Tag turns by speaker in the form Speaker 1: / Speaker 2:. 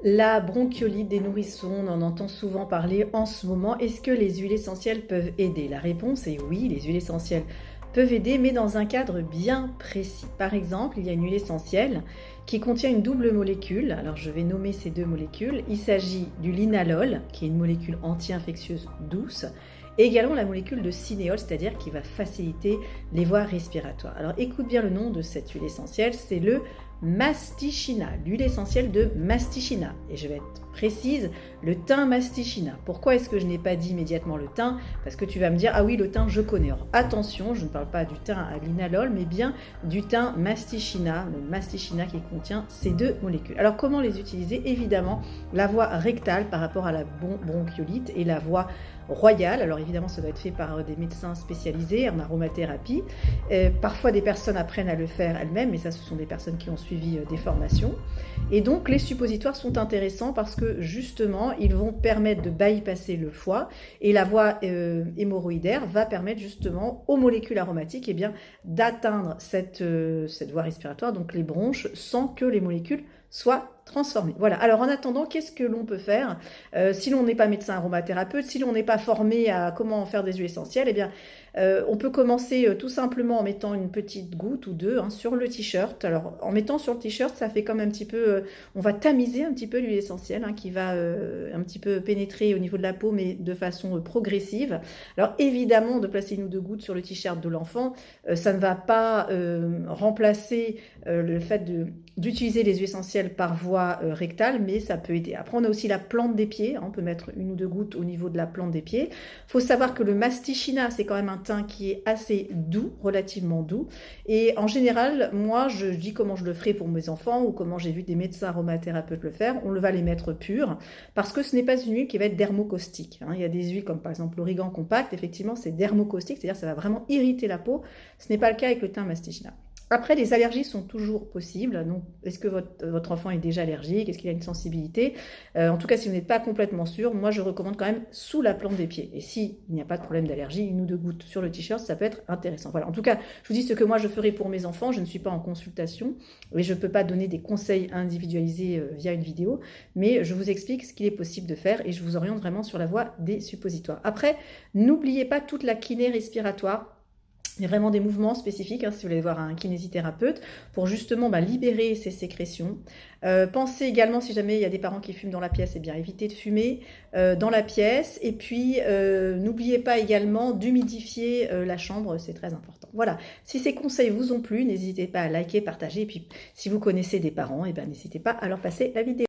Speaker 1: La bronchiolite des nourrissons, on en entend souvent parler en ce moment. Est-ce que les huiles essentielles peuvent aider? La réponse est oui, les huiles essentielles peuvent aider, mais dans un cadre bien précis. Par exemple, il y a une huile essentielle qui contient une double molécule. Alors, je vais nommer ces deux molécules. Il s'agit du linalol, qui est une molécule anti-infectieuse douce, et également la molécule de cinéole, c'est-à-dire qui va faciliter les voies respiratoires. Alors, écoute bien le nom de cette huile essentielle, c'est le Mastichina, l'huile essentielle de Mastichina. Et je vais être précise, le thym Mastichina. Pourquoi est-ce que je n'ai pas dit immédiatement le thym? Parce que tu vas me dire, ah oui, le thym, je connais. Alors, attention, je ne parle pas du thym à linalol, mais bien du thym Mastichina, le Mastichina qui contient ces deux molécules. Alors, comment les utiliser? Évidemment, la voie rectale par rapport à la bronchiolite et la voie royale. Alors, évidemment, ça doit être fait par des médecins spécialisés en aromathérapie. Parfois, des personnes apprennent à le faire elles-mêmes, mais ça, ce sont des personnes qui ont suivi des formations. Et donc, les suppositoires sont intéressants parce que, justement, ils vont permettre de bypasser le foie et la voie hémorroïdaire va permettre, justement, aux molécules aromatiques eh bien, d'atteindre cette voie respiratoire, donc les bronches, sans que les molécules soient transformées. Voilà. Alors, en attendant, qu'est-ce que l'on peut faire si l'on n'est pas médecin aromathérapeute, si l'on n'est pas formé à comment faire des huiles essentielles, eh bien, on peut commencer tout simplement en mettant une petite goutte ou deux sur le t-shirt. Alors, en mettant sur le t-shirt, ça fait comme un petit peu, on va tamiser un petit peu l'huile essentielle qui va un petit peu pénétrer au niveau de la peau, mais de façon progressive. Alors, évidemment, de placer une ou deux gouttes sur le t-shirt de l'enfant, ça ne va pas remplacer le fait d'utiliser les huiles essentielles par voie rectale, mais ça peut aider. Après, on a aussi la plante des pieds. On peut mettre une ou deux gouttes au niveau de la plante des pieds. Il faut savoir que le Mastichina, c'est quand même un thym qui est assez doux, relativement doux. Et en général, moi, je dis comment je le ferai pour mes enfants ou comment j'ai vu des médecins aromathérapeutes le faire. On va les mettre purs parce que ce n'est pas une huile qui va être dermocaustique. Il y a des huiles comme par exemple l'origan compact, effectivement, c'est dermocaustique, c'est-à-dire que ça va vraiment irriter la peau. Ce n'est pas le cas avec le thym Mastichina. Après, les allergies sont toujours possibles. Donc, est-ce que votre enfant est déjà allergique? Est-ce qu'il a une sensibilité? En tout cas, si vous n'êtes pas complètement sûr, moi, je recommande quand même sous la plante des pieds. Et s'il n'y a pas de problème d'allergie, une ou deux gouttes sur le t-shirt, ça peut être intéressant. Voilà. En tout cas, je vous dis ce que moi, je ferai pour mes enfants. Je ne suis pas en consultation et je ne peux pas donner des conseils individualisés via une vidéo, mais je vous explique ce qu'il est possible de faire et je vous oriente vraiment sur la voie des suppositoires. Après, n'oubliez pas toute la kiné respiratoire. Il y a vraiment des mouvements spécifiques, si vous voulez voir un kinésithérapeute, pour justement libérer ces sécrétions. Pensez également, si jamais il y a des parents qui fument dans la pièce, eh bien évitez de fumer dans la pièce. Et puis, n'oubliez pas également d'humidifier la chambre, c'est très important. Voilà, si ces conseils vous ont plu, n'hésitez pas à liker, partager. Et puis, si vous connaissez des parents, eh bien n'hésitez pas à leur passer la vidéo.